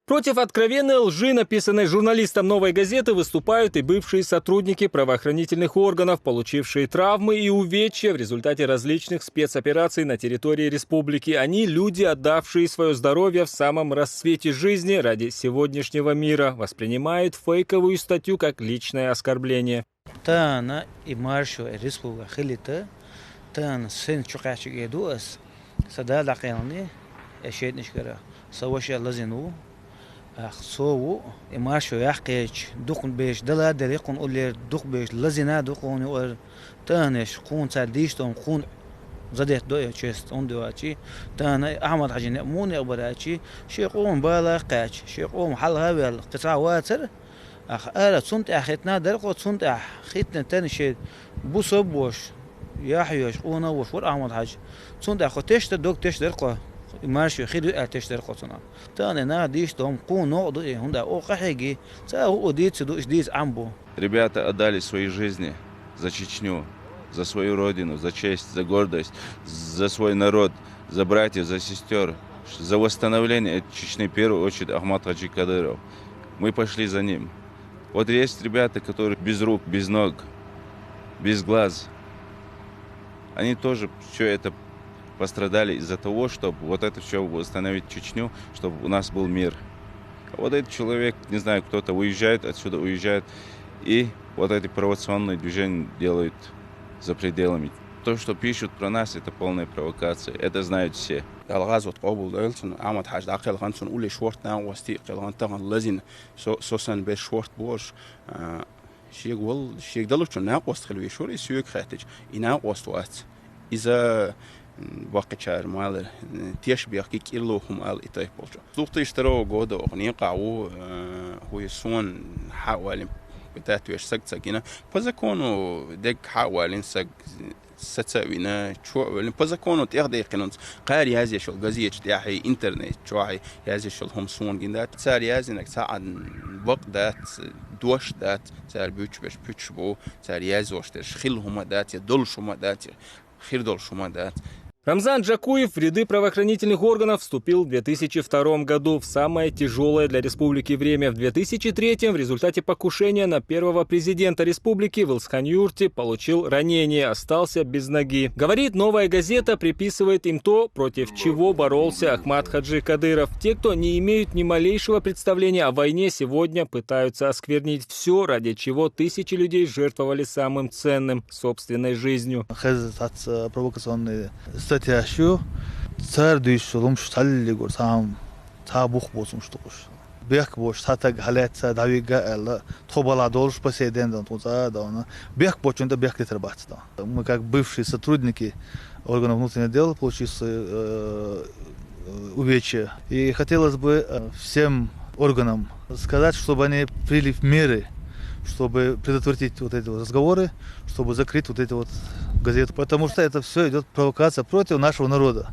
Против откровенной лжи, написанной журналистом «Новой газеты», выступают и бывшие сотрудники правоохранительных органов, получившие травмы и увечья в результате различных спецопераций на территории республики. Они – люди, отдавшие свое здоровье в самом расцвете жизни ради сегодняшнего мира, воспринимают фейковую статью как личное оскорбление. سو إمارشوا يحكيش دخن بيش دلا دريقون أولي دخ بيش لزنا دخون يقول تانش خون ساديش توم خون زدت دوية چست اون دواتي تانا أحمد حجي نأمون يقبراتي شيقوم بالا قاش شيقوم حل هاوي القطع واتر أخ آلا تسنت أخيتنا درقو تسنت أخيتنا تاني شيء بوصب وش يحيوش قونا وش ور أحمد حج تسنت أخو تشت دوك تشت درقو ماشي خير ارتشتر قطنا تاني ناديش том قون نقض هندا او قحيجي ساو وديت سدو اشديز амбу. Ребята отдали свои жизни за Чечню, за свою родину, за честь, за гордость, за свой народ, за братьев, за сестер, за восстановление Чечни, в первую очередь Ахмад Хаджи Кадыров. Мы пошли за ним. Вот есть ребята, которые без рук, без ног, без глаз. Они тоже все это пострадали из-за того, чтобы вот это все восстановить Чечню, чтобы у нас был мир. А вот этот человек, не знаю, кто-то уезжает, отсюда уезжает, и вот эти провокационные движения делают за пределами. То, что пишут про нас, это полная провокация. Это знают все. الغاز وتقابل دولتن عمد حاج داخل غنسون أولي شورتنا وستي غنتغن لازين سوسن بيش شورت بوش شيء قول شيء دلوش ناقوست خلوي شوري سيوك خاتج يناقوست وقت إذا باقي شهر مال تيش بيحكي كيلو هم قال إتاي بولجا. دوقتي اشتروا جودة أغنية قاعو هو يسون حوالي بتاعته يش سق سقينا. بس كونوا دق حوالي سق ستسوينا شو بس كونوا تأخذ قانون قاري هذه شو جزية تاعي إنترنت شوي هذه شو هم سون جندات صار هذه إنك ساعد وقت دات دوش دات صار بيتش بو صار هذه وشترش خيل هم دات يدل شو ما دات خير دل شو ما دات. Рамзан Джакуев в ряды правоохранительных органов вступил в 2002 году в самое тяжелое для республики время. В 2003 в результате покушения на первого президента республики в Илсхан-Юрте получил ранение, остался без ноги. Говорит, «Новая газета» приписывает им то, против чего боролся Ахмад Хаджи Кадыров. Те, кто не имеют ни малейшего представления о войне, сегодня пытаются осквернить все, ради чего тысячи людей жертвовали самым ценным – собственной жизнью. статьяшу царь дышал шаллигор сам табух босум штуш бек бош сатаг халатса давига элла тобала долж поседен туза давна бек почему-то бек литр бацта. Мы как бывшие сотрудники органов внутренних дел получили увечья, и хотелось бы всем органам сказать, чтобы они приняли меры, чтобы предотвратить вот эти вот разговоры, чтобы закрыть вот эти вот газеты, потому что это все идет провокация против нашего народа.